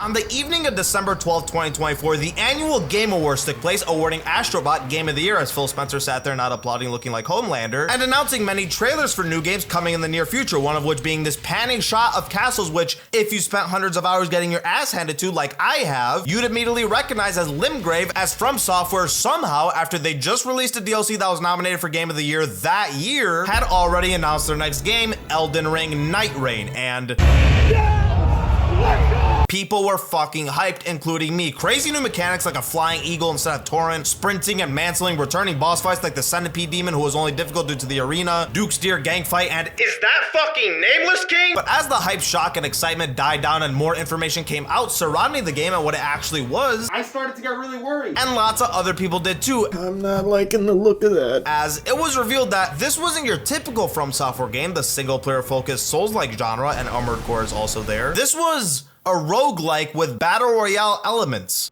On the evening of December 12, 2024, the annual Game Awards took place, awarding Astrobot Game of the Year as Phil Spencer sat there not applauding looking like Homelander, and announcing many trailers for new games coming in the near future, one of which being this panning shot of castles which, if you spent hundreds of hours getting your ass handed to like I have, you'd immediately recognize as Limgrave, as Fromsoftware somehow, after they just released a DLC that was nominated for Game of the Year that year, had already announced their next game, Elden Ring Nightreign, and people were fucking hyped, including me. Crazy new mechanics like a flying eagle instead of torrent, sprinting and mantling, returning boss fights like the centipede demon who was only difficult due to the arena, Duke's Deer gang fight, and is that fucking Nameless King? But as the hype, shock, and excitement died down and more information came out surrounding the game and what it actually was, I started to get really worried. And lots of other people did too. I'm not liking the look of that. As it was revealed that this wasn't your typical FromSoftware game, the single player focused Souls-like genre, and Armored Core is also there. This was a roguelike with battle royale elements.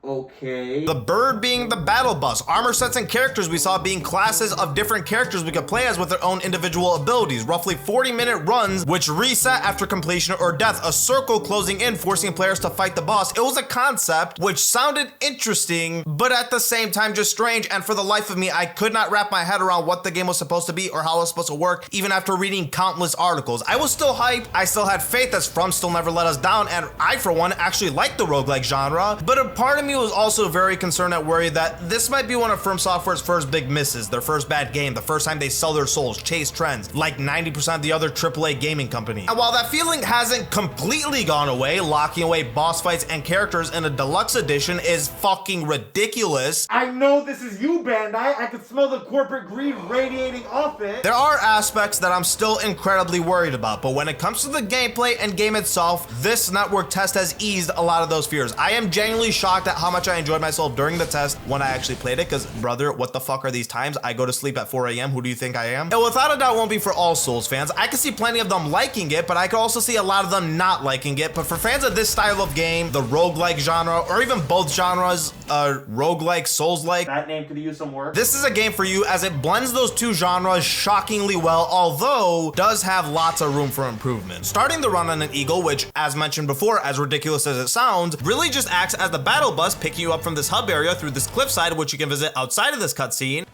Okay. The bird being the battle bus, armor sets and characters we saw being classes of different characters we could play as with their own individual abilities, roughly 40-minute runs which reset after completion or death, a circle closing in forcing players to fight the boss. It was a concept which sounded interesting, but at the same time just strange, and for the life of me I could not wrap my head around what the game was supposed to be or how it was supposed to work, even after reading countless articles. I was still hyped, I still had faith as From still never let us down, and I for one actually liked the roguelike genre, but a part of me was also very concerned and worried that this might be one of FromSoftware's first big misses, their first bad game, the first time they sell their souls, chase trends, like 90% of the other AAA gaming company. And while that feeling hasn't completely gone away, locking away boss fights and characters in a deluxe edition is fucking ridiculous. I know this is you, Bandai. I can smell the corporate greed radiating off it. There are aspects that I'm still incredibly worried about, but when it comes to the gameplay and game itself, this network test has eased a lot of those fears. I am genuinely shocked at how much I enjoyed myself during the test when I actually played it, because brother, what the fuck are these times? I go to sleep at 4 a.m. Who do you think I am? And without a doubt won't be for all Souls fans. I can see plenty of them liking it, but I could also see a lot of them not liking it. But for fans of this style of game, the roguelike genre, or even both genres, roguelike, Souls-like, that name could use some work. this is a game for you as it blends those two genres shockingly well, although does have lots of room for improvement. Starting the run on an eagle, which as mentioned before, as ridiculous as it sounds, really just acts as the battle bus, picking you up from this hub area through this cliffside, which you can visit outside of this cutscene.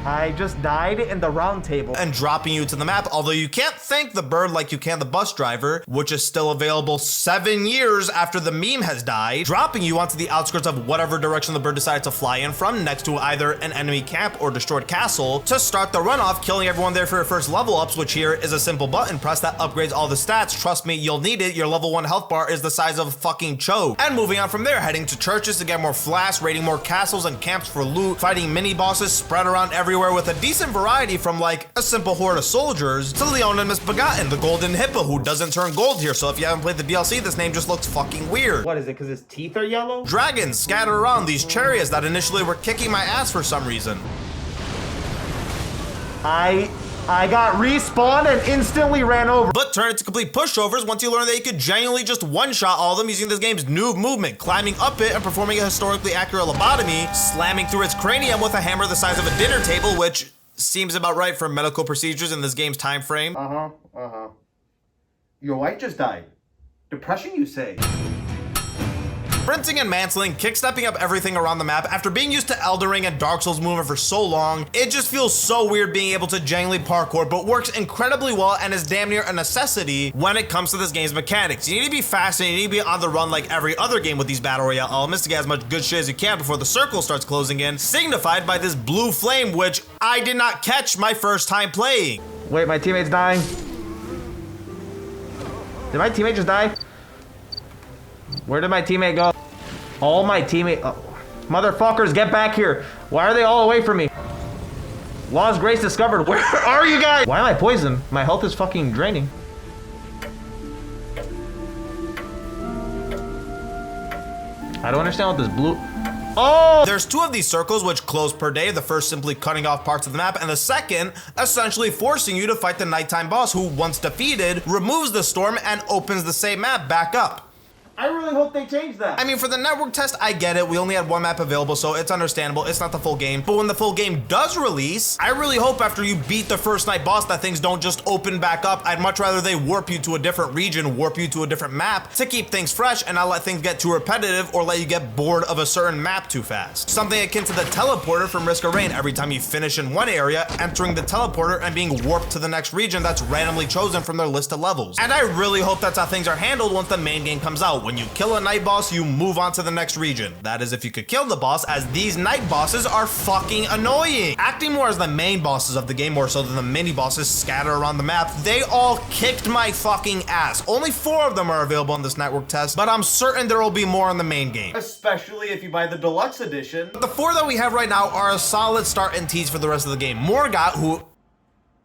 I just died in the round table. And dropping you to the map, although you can't thank the bird like you can the bus driver, which is still available 7 years after the meme has died, dropping you onto the outskirts of whatever direction the bird decided to fly in from, next to either an enemy camp or destroyed castle, to start the runoff, killing everyone there for your first level ups, which here is a simple button press that upgrades all the stats. Trust me, you'll need it. Your level 1 health bar is the size of a fucking choke. And moving on from there, heading to churches to get more flasks, raiding more castles and camps for loot, fighting mini bosses spread around everywhere with a decent variety from like a simple horde of soldiers to Leon and Misbegotten, the golden hippo who doesn't turn gold here, so if you haven't played the DLC, this name just looks fucking weird. What is it, because his teeth are yellow? Dragons scattered around, these chariots that initially were kicking my ass for some reason. I got respawned and instantly ran over. But turn it to complete pushovers once you learn that you could genuinely just one-shot all of them using this game's noob movement, climbing up it and performing a historically accurate lobotomy, slamming through its cranium with a hammer the size of a dinner table, which seems about right for medical procedures in this game's time frame. Your wife just died. Depression, you say? Sprinting and mantling, kick-stepping up everything around the map. After being used to Elden Ring and Dark Souls movement for so long, it just feels so weird being able to genuinely parkour, but works incredibly well and is damn near a necessity when it comes to this game's mechanics. You need to be fast and you need to be on the run like every other game with these battle royale elements to get as much good shit as you can before the circle starts closing in, signified by this blue flame, which I did not catch my first time playing. Wait, my teammate's dying. Did my teammate just die? Where did my teammate go? All my teammate, motherfuckers, get back here. Why are they all away from me? Lost Grace discovered. Where are you guys? Why am I poisoned? My health is fucking draining. I don't understand what this blue... Oh! There's 2 of these circles which close per day, the first simply cutting off parts of the map, and the second essentially forcing you to fight the nighttime boss who, once defeated, removes the storm and opens the same map back up. I really hope they change that. I mean, for the network test, I get it. We only had one map available, so it's understandable. It's not the full game. But when the full game does release, I really hope after you beat the first night boss that things don't just open back up. I'd much rather they warp you to a different region, warp you to a different map to keep things fresh and not let things get too repetitive or let you get bored of a certain map too fast. Something akin to the teleporter from Risk of Rain. Every time you finish in one area, entering the teleporter and being warped to the next region that's randomly chosen from their list of levels. And I really hope that's how things are handled once the main game comes out. When you kill a night boss, you move on to the next region. That is if you could kill the boss, as these night bosses are fucking annoying. Acting more as the main bosses of the game more so than the mini bosses scattered around the map, they all kicked my fucking ass. Only 4 of them are available in this network test, but I'm certain there will be more in the main game. Especially if you buy the deluxe edition. The 4 that we have right now are a solid start and tease for the rest of the game. Morgoth, who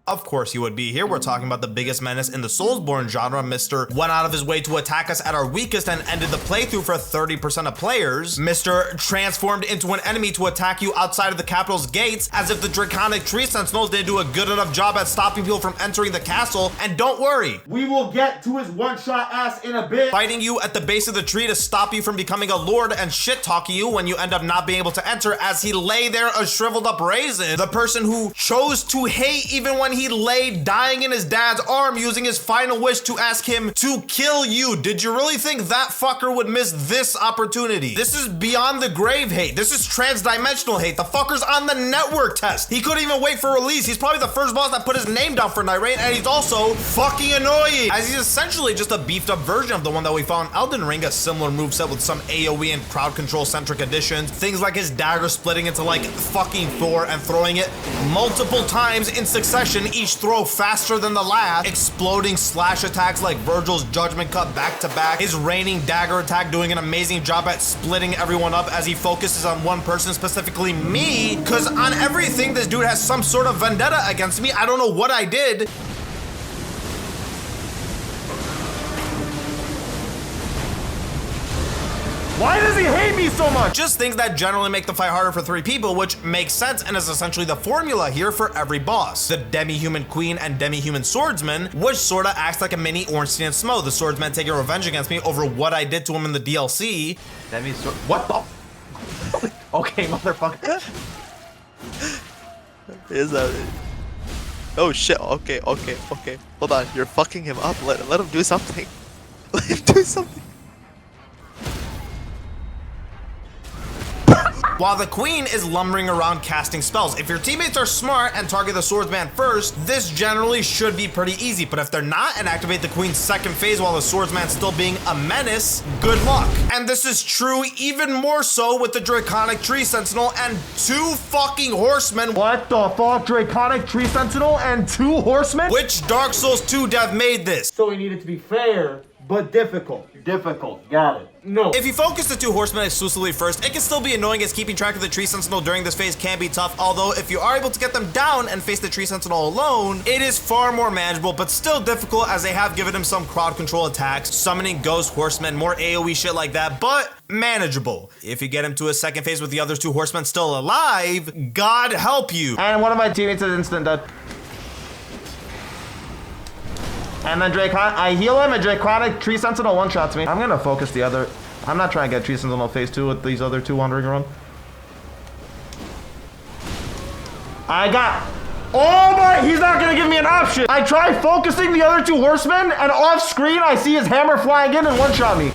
of course he would be here. We're talking about the biggest menace in the Soulsborne genre. Mr. went out of his way to attack us at our weakest and ended the playthrough for 30% of players. Mr. transformed into an enemy to attack you outside of the capital's gates, as if the Draconic Tree Sentinels didn't do a good enough job at stopping people from entering the castle. And don't worry, we will get to his one-shot ass in a bit. Fighting you at the base of the tree to stop you from becoming a lord and shit-talking you when you end up not being able to enter, as he lay there a shriveled up raisin. The person who chose to hate even when he lay dying in his dad's arm, using his final wish to ask him to kill you. Did you really think that fucker would miss this opportunity? This is beyond the grave hate. This is trans-dimensional hate. The fucker's on the network test. He couldn't even wait for release. He's probably the first boss that put his name down for Nightreign, and he's also fucking annoying, as he's essentially just a beefed up version of the one that we found in Elden Ring, a similar moveset with some AoE and crowd control centric additions. Things like his dagger splitting into like fucking Thor and throwing it multiple times in succession, each throw faster than the last, exploding slash attacks like Virgil's Judgment Cut back to back, his raining dagger attack doing an amazing job at splitting everyone up as he focuses on one person, specifically me, because on everything this dude has some sort of vendetta against me. I don't know what I did. Why does he hate me so much? Just things that generally make the fight harder for 3 people, which makes sense and is essentially the formula here for every boss. The demi-human queen and demi-human swordsman, which sorta acts like a mini Ornstein and Smo, the swordsman taking revenge against me over what I did to him in the DLC. What the? Okay, motherfucker. Is that it? Oh shit, okay. Hold on, you're fucking him up. Let him do something. Let him do something. While the queen is lumbering around casting spells. If your teammates are smart and target the swordsman first, this generally should be pretty easy, but if they're not and activate the queen's second phase while the swordsman's still being a menace, good luck. And this is true even more so with the Draconic Tree Sentinel and 2 fucking horsemen. What the fuck? Draconic Tree Sentinel and 2 horsemen? Which Dark Souls 2 dev made this? So we need it to be fair, but difficult. Difficult, got it. No. If you focus the 2 horsemen exclusively first, it can still be annoying, as keeping track of the Tree Sentinel during this phase can be tough, although if you are able to get them down and face the Tree Sentinel alone, it is far more manageable, but still difficult, as they have given him some crowd control attacks, summoning ghost horsemen, more AoE shit like that, but manageable. If you get him to a second phase with the other 2 horsemen still alive, God help you. And one of my teammates is instant dead. And then I heal him, and Draconic Tree Sentinel one-shots me. I'm gonna focus the other. I'm not trying to get Tree Sentinel phase 2 with these other 2 wandering around. I got. Oh my, he's not gonna give me an option. I try focusing the other 2 horsemen, and off screen I see his hammer flying in and one-shot me.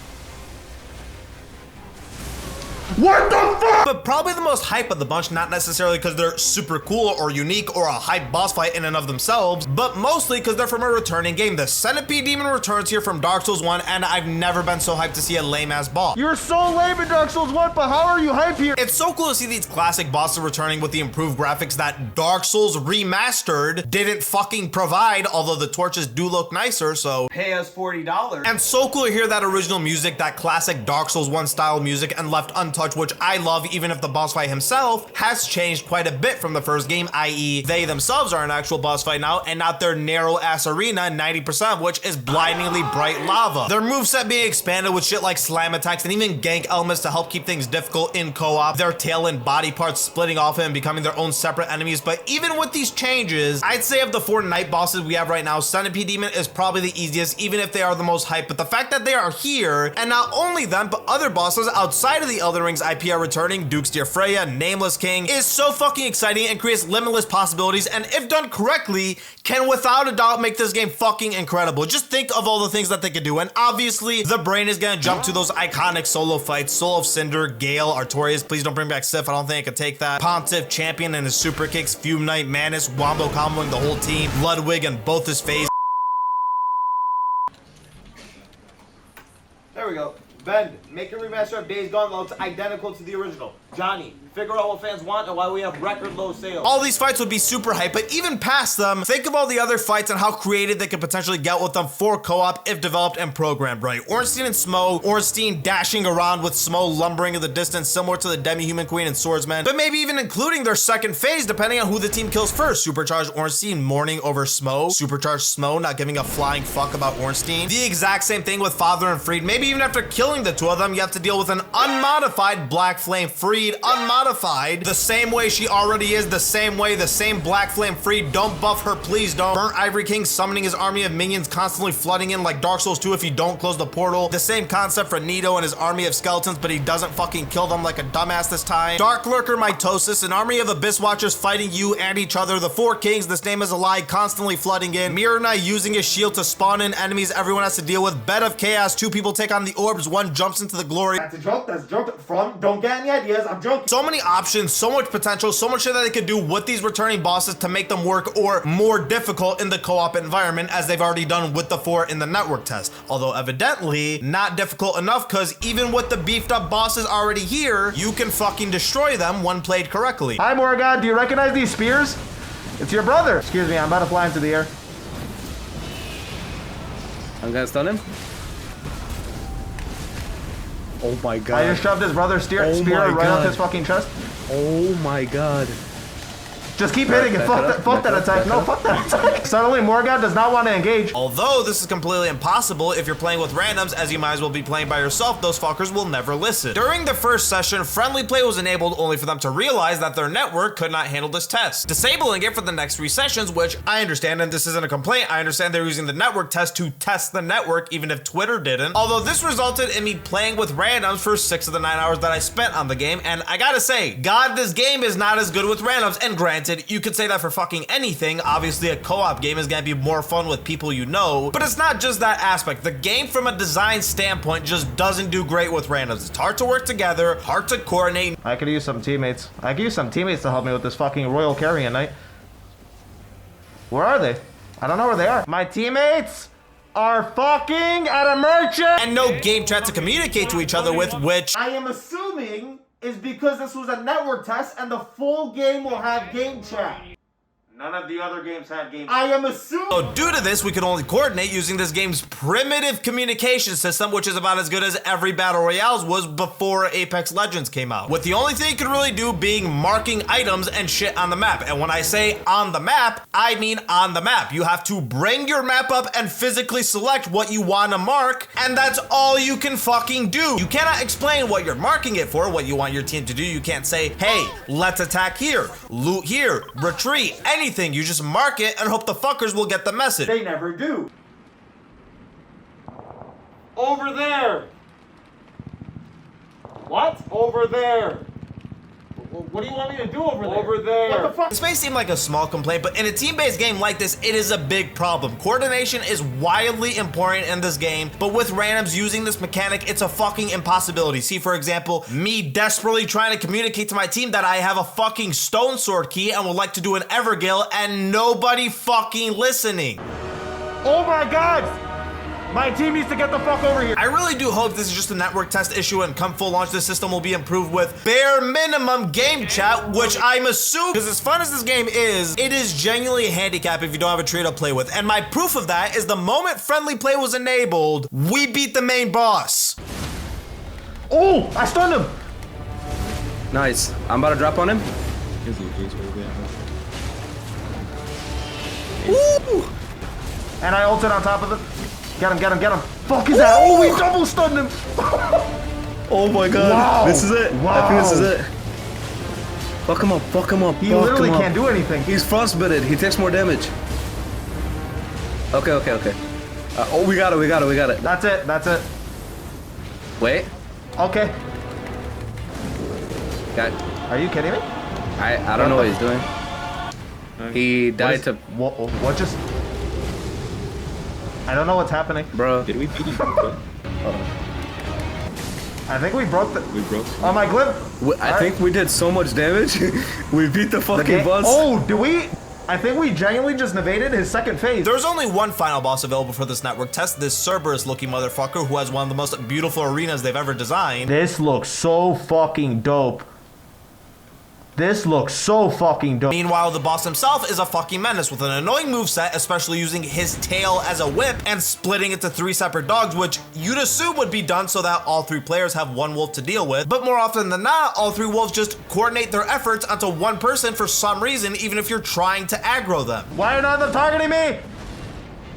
What the fuck? But probably the most hype of the bunch, not necessarily because they're super cool or unique or a hype boss fight in and of themselves, but mostly because they're from a returning game. The Centipede Demon returns here from Dark Souls 1, and I've never been so hyped to see a lame-ass boss. You're so lame in Dark Souls 1, but how are you hype here? It's so cool to see these classic bosses returning with the improved graphics that Dark Souls Remastered didn't fucking provide, although the torches do look nicer, so pay us $40. And so cool to hear that original music, that classic Dark Souls 1 style music, and left untouched, which I love love, even if the boss fight himself has changed quite a bit from the first game, i.e. they themselves are an actual boss fight now and not their narrow ass arena, 90% of which is blindingly bright lava. Their moveset being expanded with shit like slam attacks and even gank elements to help keep things difficult in co-op, their tail and body parts splitting off and becoming their own separate enemies. But even with these changes, I'd say of the 4 night bosses we have right now, Centipede Demon is probably the easiest, even if they are the most hyped. But the fact that they are here, and not only them, but other bosses outside of the Elden Ring's IP are returning, Duke's Dear Freya, Nameless King, is so fucking exciting and creates limitless possibilities, and if done correctly, can without a doubt make this game fucking incredible. Just think of all the things that they could do, and obviously the brain is gonna jump to those iconic solo fights, Soul of Cinder, Gale, Artorias, please don't bring back Sif, I don't think I could take that, Pontiff, Champion and his super kicks, Fume Knight, Manus, Wombo comboing the whole team, Ludwig and both his phase. There we go. Ben, make a remaster of Days Gone that looks identical to the original. Johnny, figure out what fans want and why we have record low sales. All these fights would be super hype, but even past them, think of all the other fights and how creative they could potentially get with them for co-op if developed and programmed right. Ornstein and Smo, Ornstein dashing around with Smo lumbering in the distance, similar to the Demi-Human Queen and Swordsman, but maybe even including their second phase depending on who the team kills first. Supercharged Ornstein mourning over Smo, Supercharged Smo not giving a flying fuck about Ornstein. The exact same thing with Father and Freed. Maybe even after killing the two of them, you have to deal with an unmodified Black Flame Freed, unmodified, the same way she already is, the same way, the same Black Flame Freed. Don't buff her, please don't. Burnt Ivory King summoning his army of minions, constantly flooding in like Dark Souls 2 if you don't close the portal. The same concept for Nito and his army of skeletons, but he doesn't fucking kill them like a dumbass this time. Dark Lurker Mitosis, an army of Abyss Watchers fighting you and each other. The Four Kings, this name is a lie, constantly flooding in. Mirror Knight using his shield to spawn in enemies everyone has to deal with. Bed of Chaos, 2 people take on the orbs, 1 jumps into the glory. That's a joke, that's a joke. From, don't get any ideas, I'm joking. So many options, so much potential, so much shit that they could do with these returning bosses to make them work or more difficult in the co-op environment, as they've already done with the 4 in the network test. Although evidently not difficult enough, because even with the beefed up bosses already here, you can fucking destroy them when played correctly. Hi Morgan, do you recognize these spears? It's your brother. Excuse me, I'm about to fly into the air. I'm gonna stun him. Oh my god. I just shoved his brother's spear right up his fucking chest. Oh my god. Just keep hitting it. Fuck that attack. No, fuck that attack. Suddenly Morgan does not want to engage. Although this is completely impossible if you're playing with randoms, as you might as well be playing by yourself, those fuckers will never listen. During the first session, friendly play was enabled only for them to realize that their network could not handle this test, disabling it for the next 3 sessions, which I understand, and this isn't a complaint, I understand they're using the network test to test the network, even if Twitter didn't. Although this resulted in me playing with randoms for 6 of the 9 hours that I spent on the game, and I gotta say, God, this game is not as good with randoms, and granted, you could say that for fucking anything. Obviously, a co-op game is gonna be more fun with people you know, but it's not just that aspect. The game from a design standpoint just doesn't do great with randoms. It's hard to work together, hard to coordinate. I could use some teammates. I could use some teammates to help me with this fucking royal carrying night. Where are they? I don't know where they are. My teammates are fucking at a merchant! And no game chat to communicate to each other with, which I am assuming is because this was a network test and the full game will have game chat. None of the other games had game chat. I am assuming. So due to this, we could only coordinate using this game's primitive communication system, which is about as good as every Battle Royale's was before Apex Legends came out. With the only thing you could really do being marking items and shit on the map. And when I say on the map, I mean on the map. You have to bring your map up and physically select what you want to mark, and that's all you can fucking do. You cannot explain what you're marking it for, what you want your team to do. You can't say, hey, let's attack here, loot here, retreat, anything. You just mark it and hope the fuckers will get the message. They never do. Over there. What? Over there. What do you want me to do over there? Over there. What the fuck? This may seem like a small complaint, but in a team-based game like this, it is a big problem. Coordination is wildly important in this game, but with randoms using this mechanic, it's a fucking impossibility. See, for example, me desperately trying to communicate to my team that I have a fucking stone sword key and would like to do an Evergale, and nobody fucking listening. Oh my god! My team needs to get the fuck over here. I really do hope this is just a network test issue and come full launch, this system will be improved with bare minimum game chat, which I'm assuming, because as fun as this game is, it is genuinely a handicap if you don't have a trio to play with. And my proof of that is the moment friendly play was enabled, we beat the main boss. Oh, I stunned him. Nice. I'm about to drop on him. Woo! And I ulted on top of it. Get him, get him, get him. Fuck is that? Oh, we double stunned him. Oh my god. Wow. This is it. Wow. I think this is it. Fuck him up, fuck him up. He literally can't do anything. He's frostbitten. He takes more damage. Okay, okay, okay. Oh, we got it, we got it, we got it. That's it, that's it. Wait. Okay. Got. Are you kidding me? I don't know what he's doing. He died to. What just? I don't know what's happening. Bro. Did we beat him? I think we broke the. We broke. Oh my glib. I think we did so much damage. We beat the fucking boss. Oh, do we? I think we genuinely just evaded his second phase. There's only one final boss available for this network test, this Cerberus looking motherfucker who has one of the most beautiful arenas they've ever designed. This looks so fucking dope. This looks so fucking dope. Meanwhile, the boss himself is a fucking menace with an annoying moveset, especially using his tail as a whip and splitting into 3 separate dogs, which you'd assume would be done so that all 3 players have 1 wolf to deal with. But more often than not, all 3 wolves just coordinate their efforts onto 1 person for some reason, even if you're trying to aggro them. Why are none of them targeting me?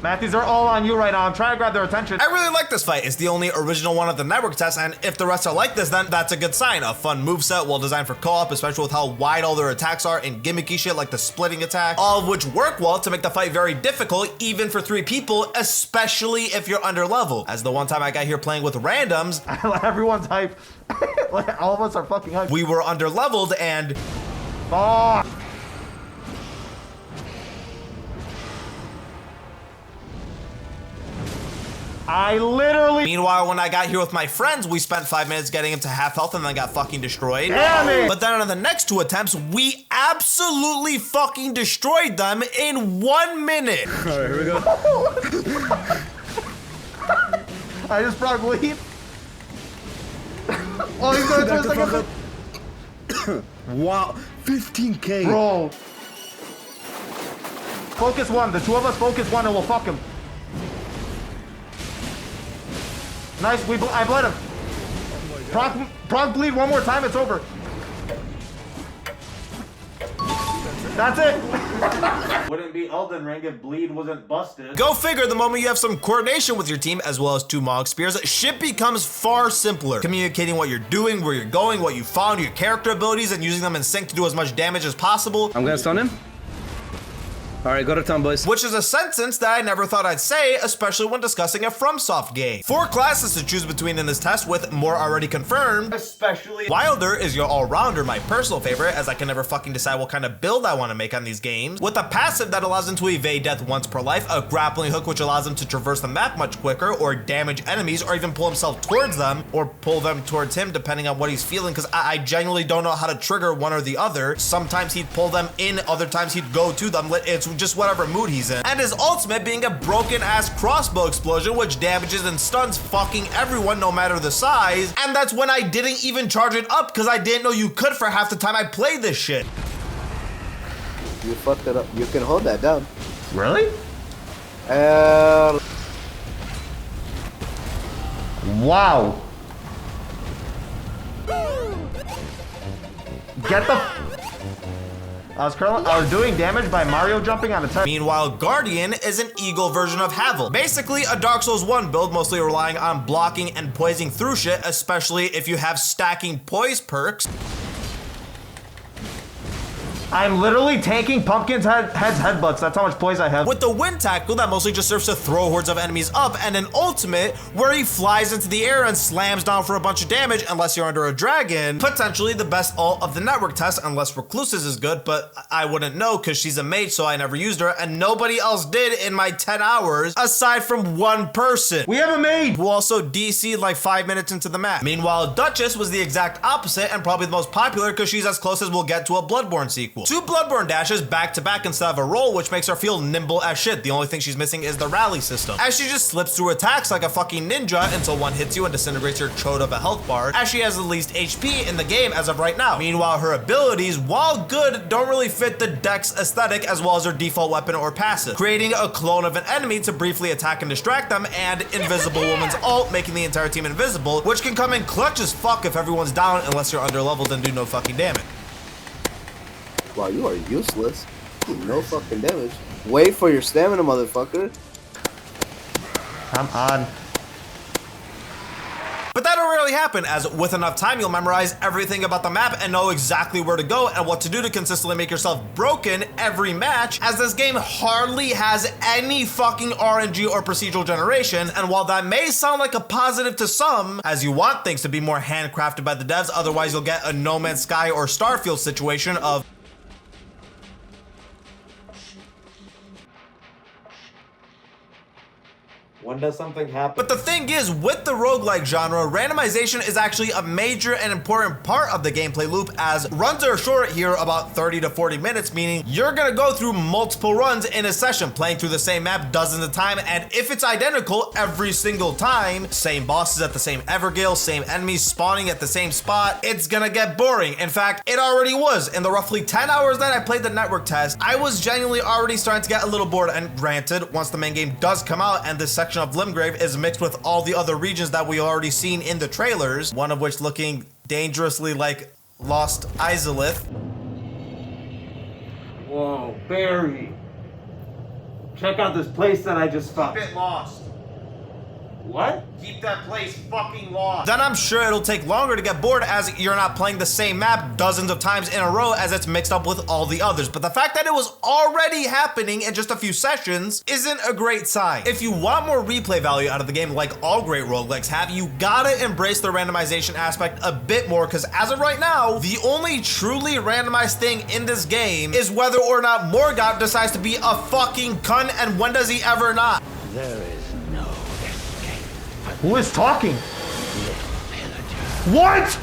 Matt, these are all on you right now. I'm trying to grab their attention. I really like this fight. It's the only original one of the network test, and if the rest are like this, then that's a good sign. A fun moveset, well designed for co-op, especially with how wide all their attacks are and gimmicky shit like the splitting attack, all of which work well to make the fight very difficult, even for 3 people, especially if you're under level. As the one time I got here playing with randoms, Everyone's hype. Like, all of us are fucking hype. we were under leveled and Fuck. I literally. meanwhile, when I got here with my friends, we spent 5 minutes getting him to half health and then got fucking destroyed. Damn it! But then on the next 2 attempts, we absolutely fucking destroyed them in 1 minute. Alright, here we go. I just brought bleed. Oh, he's going to a second. Wow, 15k. Bro. Focus 1. The 2 of us focus 1 and we'll fuck him. Nice, I bled him. Proc bleed 1 more time, it's over. That's it. Wouldn't be Elden Ring if bleed wasn't busted. Go figure, the moment you have some coordination with your team, as well as 2 Mog Spears, shit becomes far simpler. Communicating what you're doing, where you're going, what you found, your character abilities, and using them in sync to do as much damage as possible. I'm gonna stun him. Alright, go to town, boys. Which is a sentence that I never thought I'd say, especially when discussing a FromSoft game. 4 classes to choose between in this test, with more already confirmed. Especially. Wilder is your all-rounder, my personal favorite, as I can never fucking decide what kind of build I want to make on these games. With a passive that allows him to evade death once per life, a grappling hook which allows him to traverse the map much quicker, or damage enemies, or even pull himself towards them, or pull them towards him, depending on what he's feeling, because I genuinely don't know how to trigger one or the other. Sometimes he'd pull them in, other times he'd go to them. It's just whatever mood he's in. And his ultimate being a broken-ass crossbow explosion, which damages and stuns fucking everyone, no matter the size. And that's when I didn't even charge it up, because I didn't know you could for half the time I played this shit. You fucked it up. You can hold that down. Really? Wow. Get the. I was doing damage by Mario jumping on a turret. Meanwhile, Guardian is an eagle version of Havel. Basically, a Dark Souls 1 build, mostly relying on blocking and poising through shit, especially if you have stacking poise perks. I'm literally tanking Pumpkin's head's headbutts. That's how much poise I have. With the wind tackle that mostly just serves to throw hordes of enemies up, and an ultimate where he flies into the air and slams down for a bunch of damage unless you're under a dragon. Potentially the best ult of the network test, unless Recluse's is good, but I wouldn't know because she's a mage, so I never used her, and nobody else did in my 10 hours aside from 1 person. We have a maid Who also DC'd like 5 minutes into the map. Meanwhile, Duchess was the exact opposite and probably the most popular because she's as close as we'll get to a Bloodborne sequel. usual. 2 Bloodborne dashes back to back instead of a roll, which makes her feel nimble as shit. The only thing she's missing is the rally system, as she just slips through attacks like a fucking ninja until one hits you and disintegrates your chode of a health bar, as she has the least HP in the game as of right now. Meanwhile, her abilities, while good, don't really fit the Dex aesthetic as well as her default weapon or passive, creating a clone of an enemy to briefly attack and distract them, and Invisible Woman's ult, making the entire team invisible, which can come in clutch as fuck if everyone's down unless you're under leveled and do no fucking damage. Wow, you are useless. No fucking damage. Wait for your stamina, motherfucker. Come on. But that don't really happen, as with enough time, you'll memorize everything about the map and know exactly where to go and what to do to consistently make yourself broken every match, as this game hardly has any fucking RNG or procedural generation. And while that may sound like a positive to some, as you want things to be more handcrafted by the devs, otherwise you'll get a No Man's Sky or Starfield situation of When does something happen? But the thing is, with the roguelike genre, randomization is actually a major and important part of the gameplay loop, as runs are short here, about 30 to 40 minutes, meaning you're gonna go through multiple runs in a session, playing through the same map dozens of times, and if it's identical every single time, same bosses at the same Evergale, same enemies spawning at the same spot, it's gonna get boring. In fact, it already was. In the roughly 10 hours that I played the network test, I was genuinely already starting to get a little bored, and granted, once the main game does come out and this section of Limgrave is mixed with all the other regions that we already seen in the trailers, one of which looking dangerously like Lost Izalith. Whoa, Barry. Check out this place that I just found. Keep it lost. What? Keep that place fucking lost. Then I'm sure it'll take longer to get bored, as you're not playing the same map dozens of times in a row as it's mixed up with all the others. But the fact that it was already happening in just a few sessions isn't a great sign. If you want more replay value out of the game, like all great roguelikes have, you gotta embrace the randomization aspect a bit more, because as of right now, the only truly randomized thing in this game is whether or not Morgoth decides to be a fucking cunt, and when does he ever not? There is no escape. Who is talking? Pillager. What?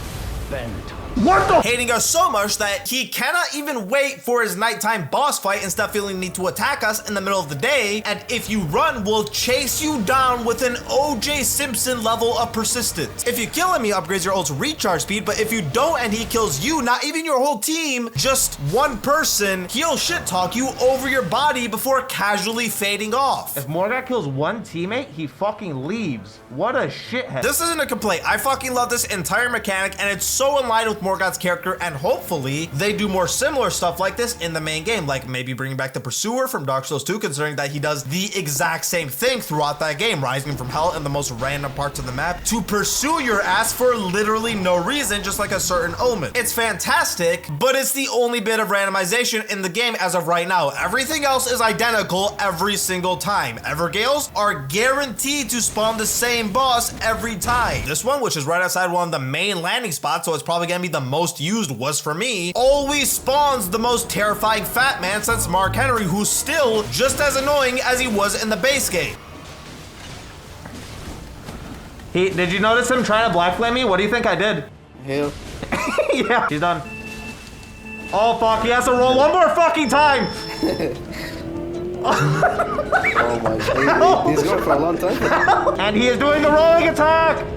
Bent. What the? Hating us so much that he cannot even wait for his nighttime boss fight and stop feeling the need to attack us in the middle of the day, and if you run, will chase you down with an O.J. Simpson level of persistence. If you kill him, he upgrades your ult's recharge speed, but if you don't and he kills you, not even your whole team, just one person, he'll shit talk you over your body before casually fading off. If Morgoth kills one teammate, he fucking leaves. What a shithead. This isn't a complaint. I fucking love this entire mechanic, and it's so in line with Morgoth's character, and hopefully they do more similar stuff like this in the main game, like maybe bringing back the Pursuer from Dark Souls 2, considering that he does the exact same thing throughout that game, rising from hell in the most random parts of the map to pursue your ass for literally no reason, just like a certain Omen. It's fantastic, but it's the only bit of randomization in the game as of right now. Everything else is identical every single time. Evergales are guaranteed to spawn the same boss every time. This one, which is right outside one of the main landing spots, so it's probably gonna be the most used, was for me, always spawns the most terrifying fat man since Mark Henry, who's still just as annoying as he was in the base game. Did you notice him trying to black flame me? What do you think I did? Hell. Yeah, he's done. Oh fuck, he has to roll one more fucking time! Oh my god. He's going for a long time. And he is doing the rolling attack!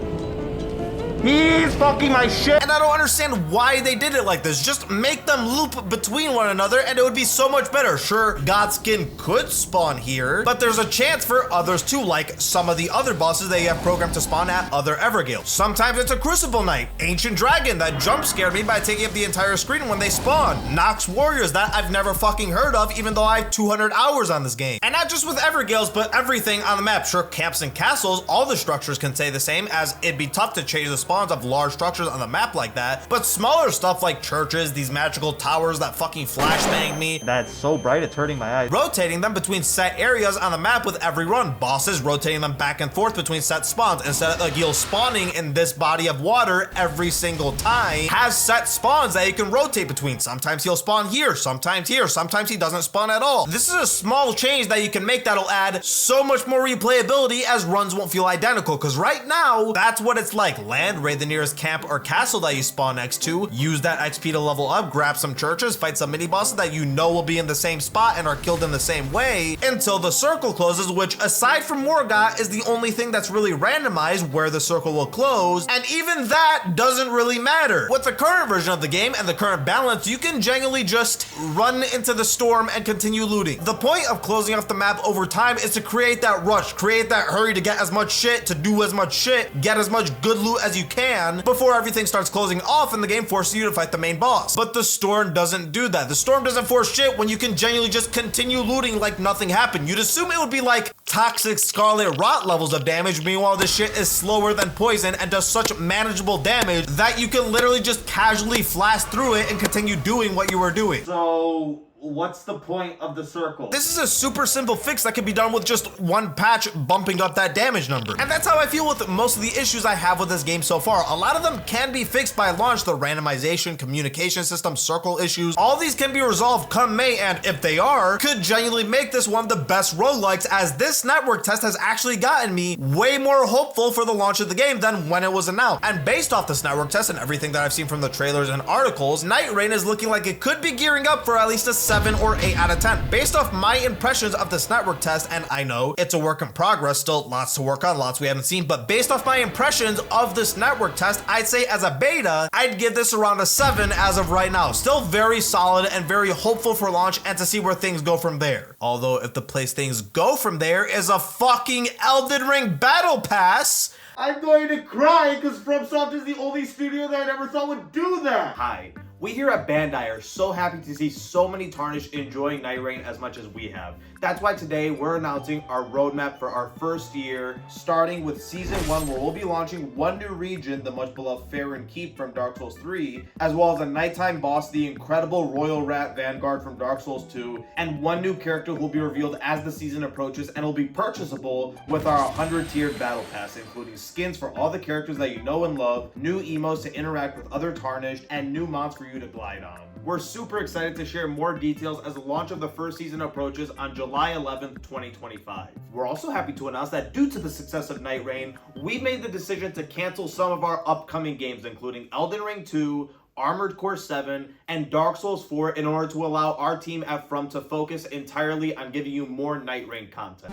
He's fucking my shit! And I don't understand why they did it like this. Just make them loop between one another and it would be so much better. Sure, Godskin could spawn here, but there's a chance for others too, like some of the other bosses they have programmed to spawn at other Evergales. Sometimes it's a Crucible Knight, Ancient Dragon that jump scared me by taking up the entire screen when they spawn, Nox Warriors that I've never fucking heard of, even though I have 200 hours on this game. And not just with Evergales, but everything on the map. Sure, camps and castles, all the structures can stay the same, as it'd be tough to change the spawn of large structures on the map like that, but smaller stuff like churches, these magical towers that fucking flashbang me, That's so bright, it's hurting my eyes. rotating them between set areas on the map with every run, bosses rotating them back and forth between set spawns, instead of like you'll spawning in this body of water every single time, has set spawns that you can rotate between. Sometimes he'll spawn here, sometimes he doesn't spawn at all. This is a small change that you can make that'll add so much more replayability, as runs won't feel identical, because right now, that's what it's like. Land, raid the nearest camp or castle that you spawn next to, use that XP to level up, grab some churches, fight some mini bosses that you know will be in the same spot and are killed in the same way until the circle closes, which aside from Morgoth is the only thing that's really randomized where the circle will close, and even that doesn't really matter. With the current version of the game and the current balance, you can genuinely just run into the storm and continue looting. The point of closing off the map over time is to create that rush, create that hurry to get as much shit, to do as much shit, get as much good loot as you can before everything starts closing off and the game forces you to fight the main boss. But the storm doesn't do that. The storm doesn't force shit when you can genuinely just continue looting like nothing happened. You'd assume it would be like toxic scarlet rot levels of damage, meanwhile this shit is slower than poison and does such manageable damage that you can literally just casually flash through it and continue doing what you were doing. So what's the point of the circle? This is a super simple fix that can be done with just one patch bumping up that damage number. And that's how I feel with most of the issues I have with this game so far. A lot of them can be fixed by launch, the randomization, communication system, circle issues. All these can be resolved come May, and if they are, could genuinely make this one of the best roguelikes, as this network test has actually gotten me way more hopeful for the launch of the game than when it was announced. And based off this network test and everything that I've seen from the trailers and articles, Nightreign is looking like it could be gearing up for at least a 7 or 8 out of 10. Based off my impressions of this network test, and I know it's a work in progress, still lots to work on, lots we haven't seen, but based off my impressions of this network test, I'd say as a beta, I'd give this around a 7 as of right now. Still very solid and very hopeful for launch and to see where things go from there. Although if the place things go from there is a fucking Elden Ring Battle Pass, I'm going to cry because FromSoftware is the only studio that I never thought would do that. Hi. We here at Bandai are so happy to see so many Tarnished enjoying Nightreign as much as we have. That's why today we're announcing our roadmap for our first year, starting with Season 1, where we'll be launching one new region, the much beloved Faerun Keep from Dark Souls 3, as well as a nighttime boss, the incredible Royal Rat Vanguard from Dark Souls 2, and one new character who will be revealed as the season approaches and will be purchasable with our 100-tiered battle pass, including skins for all the characters that you know and love, new emotes to interact with other Tarnished, and new mods for you to glide on. We're super excited to share more details as the launch of the first season approaches on July 11th, 2025. We're also happy to announce that due to the success of Nightreign, we made the decision to cancel some of our upcoming games, including Elden Ring 2, Armored Core 7, and Dark Souls 4, in order to allow our team at From to focus entirely on giving you more Nightreign content.